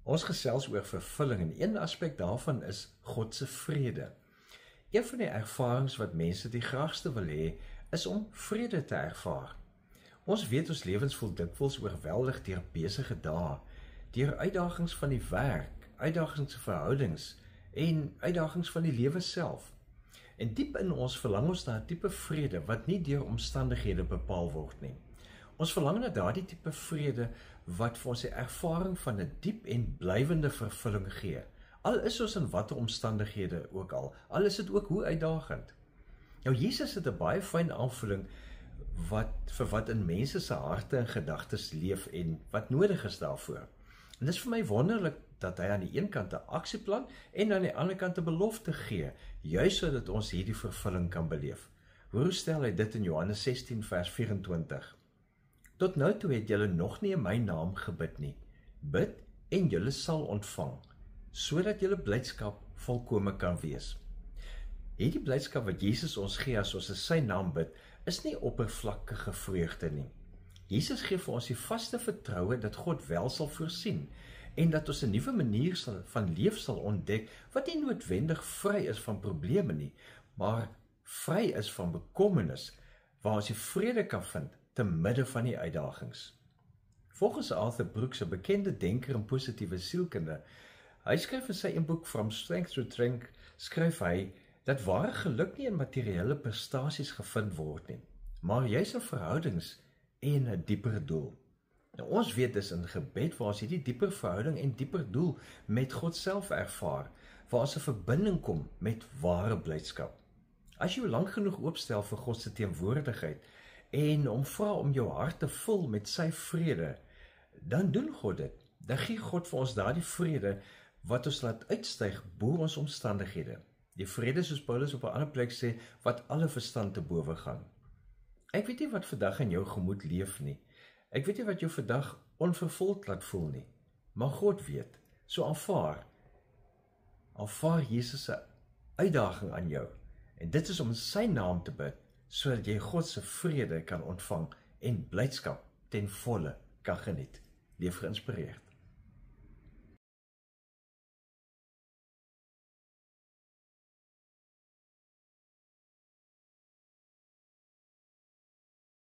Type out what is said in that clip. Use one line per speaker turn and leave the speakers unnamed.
Ons gesels oor vervulling en een aspek daarvan is God se vrede. Een van die ervarings wat mense die graagste wil hê, is om vrede te ervaar. Ons weet ons lewens voel dikwels oorweldig deur besige dae, deur uitdagings van die werk, uitdagings van verhoudings en uitdagings van die lewe self. En diep in ons verlang ons na 'n tipe vrede wat nie deur omstandighede bepaal word nie. Ons verlang na daardie tipe vrede wat vir ons die ervaring van 'n diep en blywende vervulling gee. Al is ons in watter omstandighede ook al is dit ook hoe uitdagend. Nou Jesus het 'n baie fyn aanvulling vir wat in mense se harte en gedagtes leef en wat nodig is daarvoor. En dit is vir my wonderlik dat hy aan die een kant 'n aksieplan en aan die ander kant 'n belofte gee, juis sodat ons hierdie vervulling kan beleef. Hoe stel hy dit in Johannes 16 vers 24? Tot nou toe het julle nog nie in my naam gebid nie. Bid en julle sal ontvang, sodat julle blydskap volkome kan wees. Hierdie blydskap wat Jesus ons gee as ons in sy naam bid, is nie oppervlakkige vreugde nie. Jesus gee vir ons die vaste vertroue dat God wel sal voorsien en dat ons 'n nuwe manier van leef sal ontdek wat nie noodwendig vry is van probleme nie, maar vry is van bekommernis, waar ons die vrede kan vind te midde van die uitdagings. Volgens Arthur Brooks, 'n bekende denker en positiewe sielkunde, hy skryf in sy boek From Strength to Strength, skryf hy dat ware geluk nie in materiële prestasies gevind word nie, maar juis in verhoudings en 'n dieper doel. Nou, ons weet dis in gebed waar ons hierdie dieper verhouding en dieper doel met God self ervaar, waar ons 'n verbinding kom met ware blydskap. As jy lank genoeg oopstel vir God se teenwoordigheid en hom vra om jou hart te vul met sy vrede, dan doen God dit. Dan gee God vir ons daardie vrede wat ons laat uitstyg bo ons omstandighede. Die vrede, soos Paulus op 'n ander plek sê, wat alle verstand te bowe gaan. Ek weet nie wat vandag in jou gemoed leef nie. Ek weet nie wat jou vandag onvervuld laat voel nie. Maar God weet. So aanvaar Jesus se uitdaging aan jou. En dit is om in sy naam te bid, sodat jy God se vrede kan ontvang en blydskap ten volle kan geniet. Leef geïnspireerd.